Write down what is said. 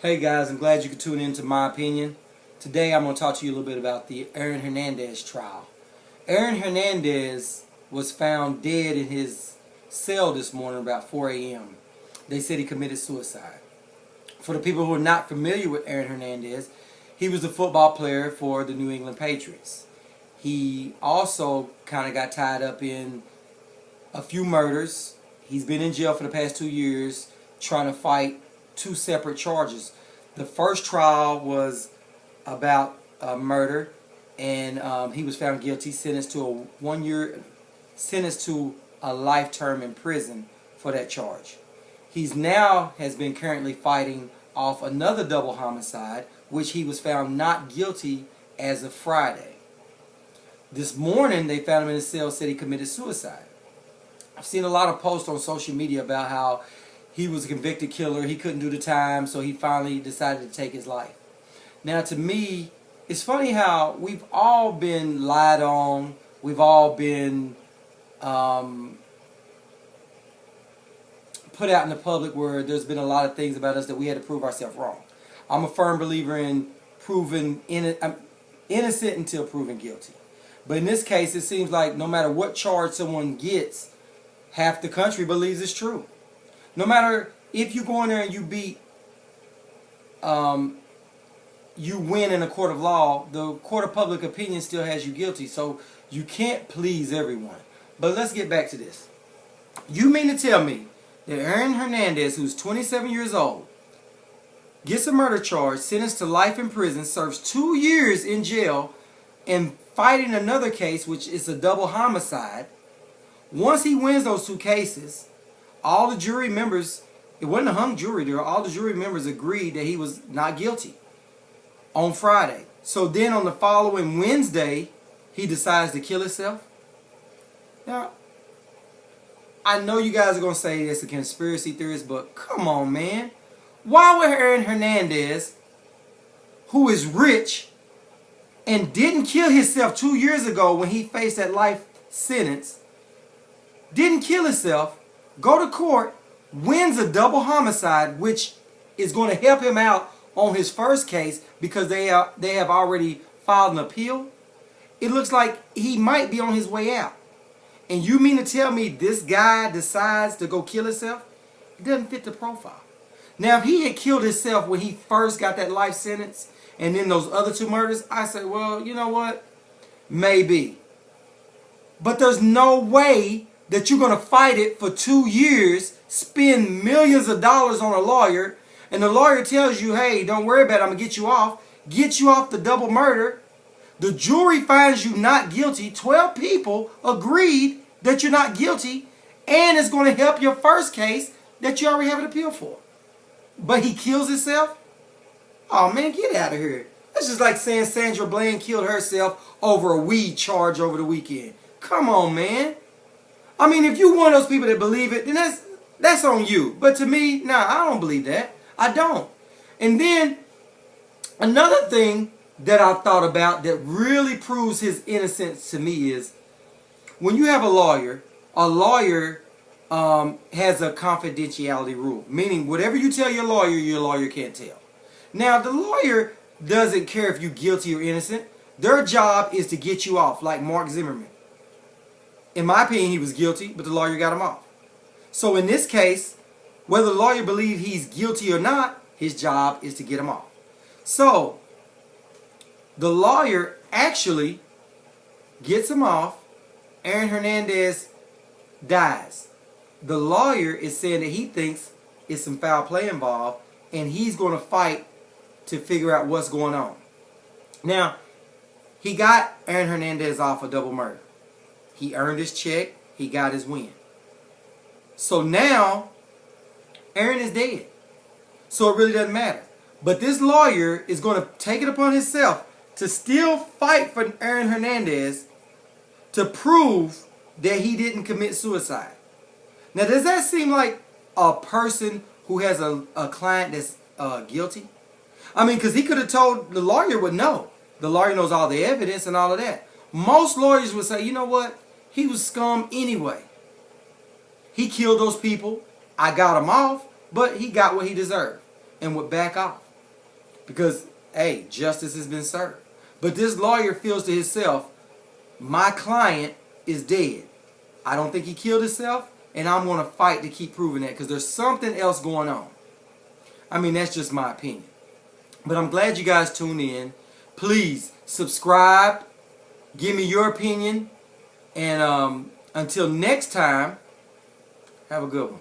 Hey guys, I'm glad you could tune in to my opinion. Today I'm going to talk to you a little bit about the Aaron Hernandez trial. Aaron Hernandez was found dead in his cell this morning about 4 a.m. They said he committed suicide. For the people who are not familiar with Aaron Hernandez, he was a football player for the New England Patriots. He also kind of got tied up in a few murders. He's been in jail for the past 2 years trying to fight two separate charges. The first trial was about murder, and he was found guilty, sentenced to a 1 year, sentenced to a life term in prison for that charge. He's now has been currently fighting off another double homicide, which he was found not guilty as of Friday. This morning they found him in his cell, said he committed suicide. I've seen a lot of posts on social media about how he was a convicted killer, he couldn't do the time, so he finally decided to take his life. Now to me, it's funny how we've all been lied on, we've all been put out in the public where there's been a lot of things about us that we had to prove ourselves wrong. I'm a firm believer in proving innocent until proven guilty. But in this case, it seems like no matter what charge someone gets, half the country believes it's true. No matter if you go in there and you beat, you win in a court of law, the court of public opinion still has you guilty. So you can't please everyone. But let's get back to this. You mean to tell me that Aaron Hernandez, who's 27 years old, gets a murder charge, sentenced to life in prison, serves 2 years in jail, and fighting another case, which is a double homicide. Once he wins those two cases, all the jury members, it wasn't a hung jury there, all the jury members agreed that he was not guilty on Friday. So then on the following Wednesday, he decides to kill himself. Now, I know you guys are going to say it's a conspiracy theorist, but come on, man. Why would Aaron Hernandez, who is rich and didn't kill himself 2 years ago when he faced that life sentence, didn't kill himself, go to court, wins a double homicide, which is going to help him out on his first case because they have already filed an appeal? It looks like he might be on his way out. And you mean to tell me this guy decides to go kill himself? It doesn't fit the profile. Now, if he had killed himself when he first got that life sentence and then those other two murders, I say, well, you know what? Maybe. But there's no way that you're going to fight it for 2 years, spend millions of dollars on a lawyer, and the lawyer tells you, hey, don't worry about it, I'm going to get you off the double murder. The jury finds you not guilty. 12 people agreed that you're not guilty, and it's going to help your first case that you already have an appeal for. But he kills himself? Oh, man, get out of here. That's just like saying Sandra Bland killed herself over a weed charge over the weekend. Come on, man. I mean, if you're one of those people that believe it, then that's on you. But to me, nah, I don't believe that. I don't. And then another thing that I thought about that really proves his innocence to me is when you have a lawyer has a confidentiality rule, meaning whatever you tell your lawyer can't tell. Now, the lawyer doesn't care if you're guilty or innocent. Their job is to get you off, like Mark Zimmerman. In my opinion, he was guilty, but the lawyer got him off. So in this case, whether the lawyer believes he's guilty or not, his job is to get him off. So the lawyer actually gets him off. Aaron Hernandez dies. The lawyer is saying that he thinks it's some foul play involved, and he's going to fight to figure out what's going on. Now, he got Aaron Hernandez off a double murder. He earned his check. He got his win. So now, Aaron is dead. So it really doesn't matter. But this lawyer is going to take it upon himself to still fight for Aaron Hernandez to prove that he didn't commit suicide. Now, does that seem like a person who has a client that's guilty? I mean, because he could have told the lawyer would know. The lawyer knows all the evidence and all of that. Most lawyers would say, you know what? He was scum anyway. He killed those people. I got him off, but he got what he deserved and would back off. Because, hey, justice has been served. But this lawyer feels to himself, my client is dead. I don't think he killed himself, and I'm going to fight to keep proving that because there's something else going on. I mean, that's just my opinion. But I'm glad you guys tuned in. Please subscribe. Give me your opinion. And until next time, have a good one.